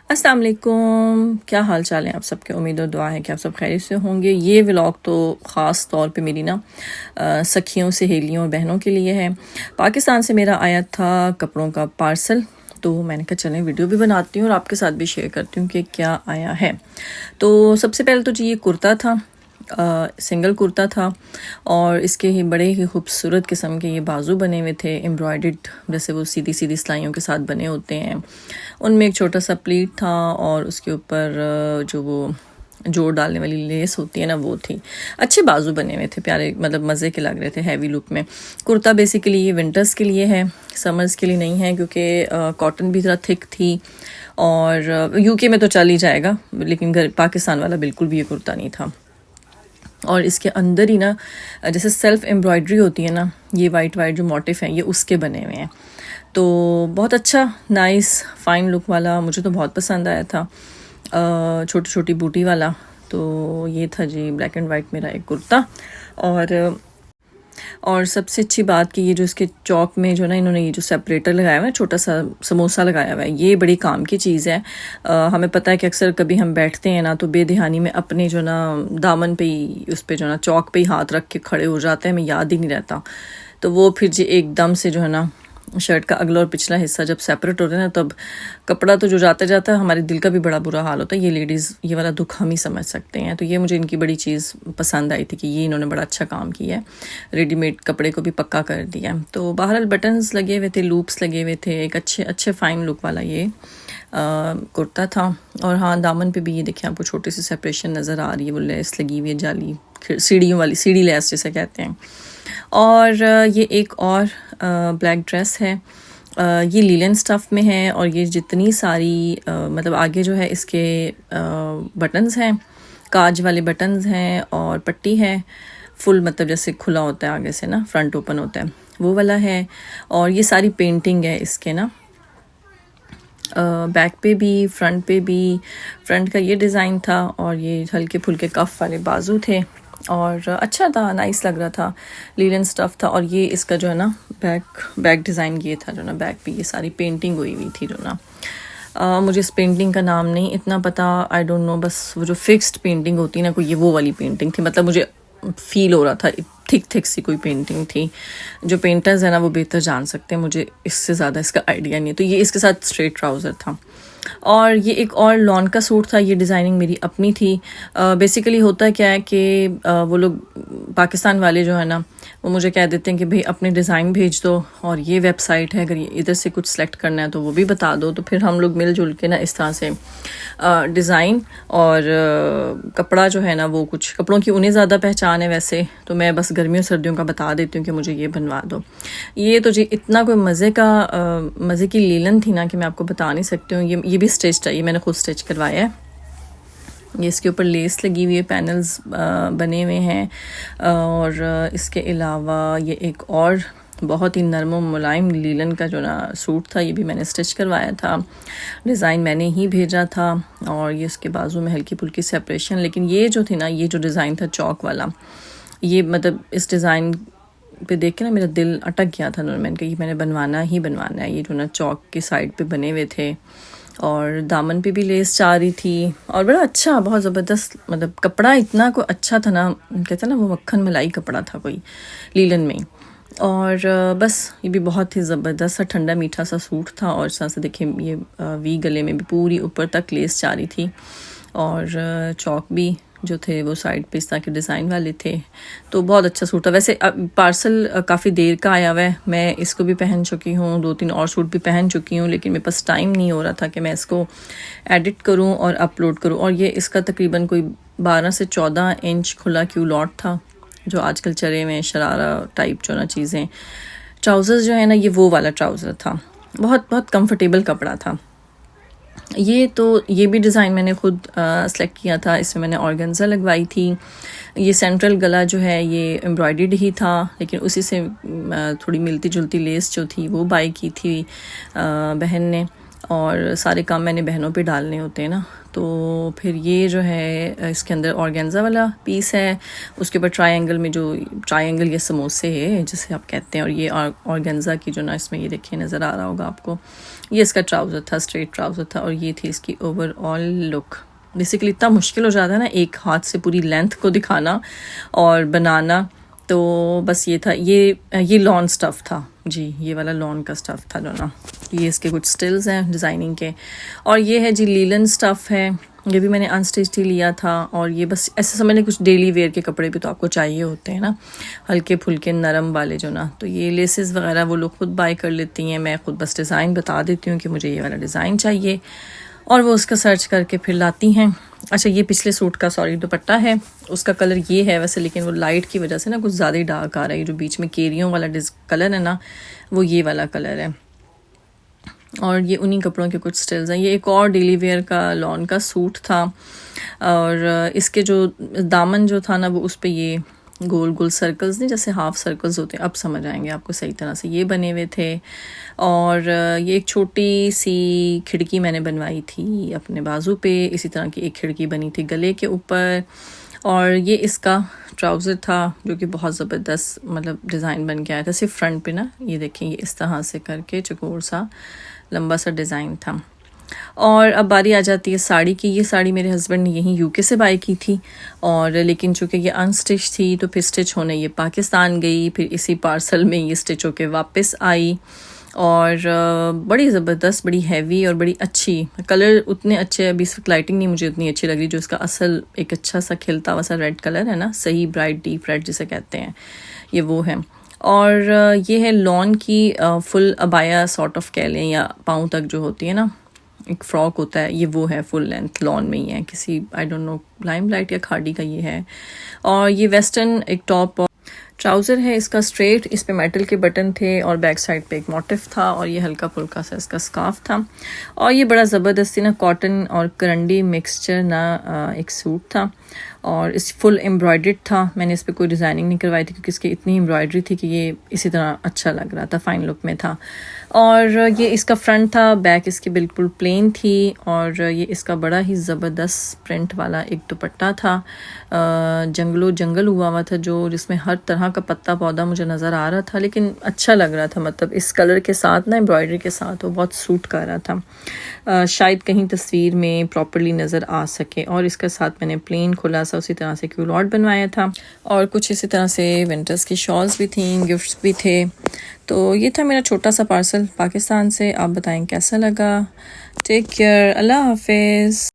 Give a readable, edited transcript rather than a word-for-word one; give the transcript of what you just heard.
अस्सलाम वालेकुम, क्या हाल चाल है आप सबके। उम्मीद और दुआ है कि आप सब खैरियत से होंगे। ये व्लॉग तो ख़ास तौर पे मेरी ना सखियों, सहेलियों और बहनों के लिए है। पाकिस्तान से मेरा आया था कपड़ों का पार्सल, तो मैंने कहा चलें वीडियो भी बनाती हूँ और आपके साथ भी शेयर करती हूँ कि क्या आया है। तो सबसे पहले तो जी ये कुर्ता था, सिंगल कुर्ता था और इसके ही बड़े ही खूबसूरत किस्म के ये बाजू बने हुए थे, एम्ब्रॉयडर्ड, जैसे वो सीधी सीधी सिलाइयों के साथ बने होते हैं। उनमें एक छोटा सा प्लीट था और उसके ऊपर जो वो जोड़ डालने वाली लेस होती है ना, वो थी। अच्छे बाजू बने हुए थे, प्यारे, मतलब मज़े के लग रहे थे, हैवी लुक में। कुर्ता बेसिकली ये विंटर्स के लिए है, समर्स के लिए नहीं है, क्योंकि कॉटन भी ज़रा थिक थी और यूके में तो चल ही जाएगा, लेकिन पाकिस्तान वाला बिल्कुल भी ये कुर्ता नहीं था। और इसके अंदर ही ना जैसे सेल्फ एम्ब्रॉयडरी होती है ना, ये वाइट वाइट जो मोटिफ हैं ये उसके बने हुए हैं। तो बहुत अच्छा, नाइस, फाइन लुक वाला, मुझे तो बहुत पसंद आया था। छोटी छोटी बूटी वाला। तो ये था जी ब्लैक एंड वाइट मेरा एक कुर्ता। और सबसे अच्छी बात कि ये जो इसके चौक में जो ना इन्होंने ये जो सेपरेटर लगाया हुआ है, छोटा सा समोसा लगाया हुआ है, ये बड़ी काम की चीज़ है। हमें पता है कि अक्सर कभी हम बैठते हैं ना तो बेध्यानी में अपने जो ना दामन पे ही, उस पे जो ना चौक पे ही हाथ रख के खड़े हो जाते हैं, हमें याद ही नहीं रहता। तो वो फिर जी एकदम से जो है ना शर्ट का अगला और पिछला हिस्सा जब सेपरेट होते हैं ना, तब कपड़ा तो जो जाता जाता है हमारे दिल का भी बड़ा बुरा हाल होता है। ये लेडीज़ ये वाला दुख हम ही समझ सकते हैं। तो ये मुझे इनकी बड़ी चीज़ पसंद आई थी कि ये इन्होंने बड़ा अच्छा काम किया है, रेडीमेड कपड़े को भी पक्का कर दिया। तो बहरहाल बटन्स लगे हुए थे, लूप्स लगे हुए थे, एक अच्छे अच्छे फ़ाइन लुक वाला ये कुर्ता था। और हाँ, दामन पे भी ये देखिए आपको छोटी सी सेपरेशन नज़र आ रही है, वो लेस लगी हुई है, जाली सीढ़ियों वाली, सीढ़ी लेस जिसे कहते हैं। और ये एक और ब्लैक ड्रेस है, ये लीलन स्टफ़ में है और ये जितनी सारी मतलब आगे जो है इसके बटन्स हैं, काज वाले बटन्स हैं और पट्टी है फुल, मतलब जैसे खुला होता है आगे से ना, फ्रंट ओपन होता है, वो वाला है। और ये सारी पेंटिंग है इसके ना, बैक पे भी, फ्रंट पे भी। फ्रंट का ये डिज़ाइन था और ये हल्के फुल्के कफ वाले बाजू थे और अच्छा था, नाइस लग रहा था, लीलन स्टफ़ था। और ये इसका जो है ना बैक डिज़ाइन ये था जो ना, बैक पे ये सारी पेंटिंग हुई हुई थी जो ना, मुझे इस पेंटिंग का नाम नहीं इतना पता, आई डोंट नो, बस वो जो फिक्स्ड पेंटिंग होती है ना कोई, ये वो वाली पेंटिंग थी। मतलब मुझे फील हो रहा था थिक थिक सी कोई पेंटिंग थी। जो पेंटर्स है ना वो बेहतर जान सकते हैं, मुझे इससे ज़्यादा इसका आइडिया नहीं है। तो ये इसके साथ स्ट्रेट ट्राउज़र था। और ये एक और लॉन का सूट था, ये डिज़ाइनिंग मेरी अपनी थी। बेसिकली होता क्या है कि वो लोग पाकिस्तान वाले जो है ना, वो मुझे कह देते हैं कि भाई अपने डिज़ाइन भेज दो और ये वेबसाइट है, अगर ये इधर से कुछ सेलेक्ट करना है तो वो भी बता दो। तो फिर हम लोग मिलजुल के ना इस तरह से डिज़ाइन और कपड़ा जो है ना, वो कुछ कपड़ों की उन्हें ज़्यादा पहचान है वैसे, तो मैं बस गर्मियों सर्दियों का बता देती हूँ कि मुझे ये बनवा दो। ये तो जी इतना कोई मज़े की लीलन थी ना कि मैं आपको बता नहीं सकती हूँ। ये भी स्टिच है, ये मैंने खुद स्टिच करवाया है। ये इसके ऊपर लेस लगी हुई है, पैनल्स बने हुए हैं। और इसके अलावा ये एक और बहुत ही नरम और मुलायम लीलन का जो ना सूट था, ये भी मैंने स्टिच करवाया था, डिज़ाइन मैंने ही भेजा था। और ये इसके बाजू में हल्की फुल्की सेपरेशन, लेकिन ये जो थी ना, ये जो डिज़ाइन था चौक वाला, ये मतलब इस डिज़ाइन पे देख के ना मेरा दिल अटक गया था। मैंने कहा कि मैंने बनवाना ही बनवाना है। ये जो ना चौक की साइड पे बने हुए थे और दामन पे भी लेस चाह रही थी और बड़ा अच्छा, बहुत ज़बरदस्त, मतलब कपड़ा इतना कोई अच्छा था ना, कहते हैं ना वो मक्खन मलाई कपड़ा था कोई लीलन में। और बस ये भी बहुत ही ज़बरदस्त सा ठंडा मीठा सा सूट था। और इस तरह से देखिए ये वी गले में भी पूरी ऊपर तक लेस चाह रही थी और चौक भी जो थे वो साइड पे इस तरह के डिज़ाइन वाले थे। तो बहुत अच्छा सूट था। वैसे पार्सल काफ़ी देर का आया हुआ है, मैं इसको भी पहन चुकी हूँ, 2-3 और सूट भी पहन चुकी हूँ, लेकिन मेरे पास टाइम नहीं हो रहा था कि मैं इसको एडिट करूँ और अपलोड करूँ। और ये इसका तकरीबन कोई 12 से 14 इंच खुला क्यूलॉट था, जो आजकल चले में शरारा टाइप जो ना चीज़ें, ट्राउज़र्स जो है ना, ये वो वाला ट्राउज़र था, बहुत बहुत कंफर्टेबल कपड़ा था। ये भी डिज़ाइन मैंने खुद सेलेक्ट किया था, इसमें मैंने ऑर्गेन्जा लगवाई थी। ये सेंट्रल गला जो है ये एम्ब्रॉयडर्ड ही था, लेकिन उसी से थोड़ी मिलती जुलती लेस जो थी वो बाई की थी बहन ने। और सारे काम मैंने बहनों पे डालने होते हैं ना। तो फिर ये जो है इसके अंदर ऑर्गेन्जा वाला पीस है, उसके ऊपर ट्रायंगल में जो ट्रायंगल ये समोसे है जिसे आप कहते हैं, और ये ऑर्गेन्जा की जो ना इसमें ये देखिए नज़र आ रहा होगा आपको, ये इसका ट्राउज़र था, स्ट्रेट ट्राउज़र था, और ये थी इसकी ओवरऑल लुक। बेसिकली इतना मुश्किल हो जाता है ना एक हाथ से पूरी लेंथ को दिखाना और बनाना, तो बस ये था। ये लॉन स्टफ़ था जी, ये वाला लॉन का स्टफ़ था जो ना। ये इसके कुछ स्टिल्स हैं डिज़ाइनिंग के, और ये है जी लीलन स्टफ़ है, ये भी मैंने अनस्टिच्ड ही लिया था। और ये बस ऐसे समझ लें कुछ डेली वेयर के कपड़े भी तो आपको चाहिए होते हैं ना, हल्के फुल्के नरम वाले जो ना। तो ये लेसेस वगैरह वो लोग खुद बाय कर लेती हैं, मैं खुद बस डिज़ाइन बता देती हूँ कि मुझे ये वाला डिज़ाइन चाहिए, और वो उसका सर्च करके फिर लाती हैं। अच्छा, ये पिछले सूट का सॉरी दुपट्टा है, उसका कलर ये है वैसे, लेकिन वो लाइट की वजह से ना कुछ ज़्यादा ही डार्क आ रहा है। जो बीच में केरियों वाला कलर है ना, वो ये वाला कलर है। और ये उन्हीं कपड़ों के कुछ स्टिल्स हैं। ये एक और डेली वेयर का लॉन का सूट था, और इसके जो दामन जो था ना वो उस पर ये गोल गोल सर्कल्स नहीं, जैसे हाफ सर्कल्स होते हैं, अब समझ आएंगे आपको सही तरह से, ये बने हुए थे। और ये एक छोटी सी खिड़की मैंने बनवाई थी अपने बाजू पे, इसी तरह की एक खिड़की बनी थी गले के ऊपर। और ये इसका ट्राउज़र था जो कि बहुत ज़बरदस्त मतलब डिज़ाइन बन के आया था, सिर्फ फ्रंट पे ना, ये देखें ये इस तरह से करके चकोर सा लंबा सा डिज़ाइन था। और अब बारी आ जाती है साड़ी की। ये साड़ी मेरे हस्बैंड ने यहीं यूके से बाय की थी, और लेकिन चूँकि ये अनस्टिच थी तो फिर स्टिच होने ये पाकिस्तान गई, फिर इसी पार्सल में ये स्टिच होके वापस आई। और बड़ी ज़बरदस्त, बड़ी हैवी और बड़ी अच्छी, कलर उतने अच्छे, अभी इस लाइटिंग नहीं मुझे उतनी अच्छी लग रही, जो इसका असल एक अच्छा सा खिलता हुआ सा रेड कलर है ना, सही ब्राइट डीप रेड जिसे कहते हैं, ये वो है। और ये है लॉन की फुल अबाया सॉर्ट ऑफ कह लें, या पाँव तक जो होती है ना एक फ़्रॉक होता है, ये वो है, फुल लेंथ लॉन में ही है, किसी आई डोंट नो लाइमलाइट या खाड़ी का ये है। और ये वेस्टर्न एक टॉप ट्राउज़र है इसका स्ट्रेट, इस पे मेटल के बटन थे और बैक साइड पे एक मोटिफ था, और ये हल्का फुल्का सा इसका स्कार्फ था। और ये बड़ा ज़बरदस्ती ना कॉटन और करंडी मिक्सचर ना एक सूट था, और इस फुल एम्ब्रॉयड्रेड था। मैंने इस पर कोई डिज़ाइनिंग नहीं करवाई थी क्योंकि इसकी इतनी एम्ब्रॉयड्री थी कि ये इसी तरह अच्छा लग रहा था, फ़ाइन लुक में था। और ये इसका फ्रंट था, बैक इसकी बिल्कुल प्लेन थी, और ये इसका बड़ा ही ज़बरदस्त प्रिंट वाला एक दुपट्टा था, जंगल हुआ था जो, जिसमें हर तरह का पत्ता पौधा मुझे नज़र आ रहा था, लेकिन अच्छा लग रहा था, मतलब इस कलर के साथ ना एम्ब्रॉयडरी के साथ वो बहुत सूट कर रहा था। शायद कहीं तस्वीर में प्रॉपरली नज़र आ सके। और इसके साथ मैंने प्लेन खुला सा उसी तरह से क्यूलॉट बनवाया था, और कुछ इसी तरह से विंटर्स की शॉल्स भी थी, गिफ्ट्स भी थे। तो ये था मेरा छोटा सा पार्सल पाकिस्तान से। आप बताएं कैसा लगा। टेक केयर, अल्लाह हाफिज़।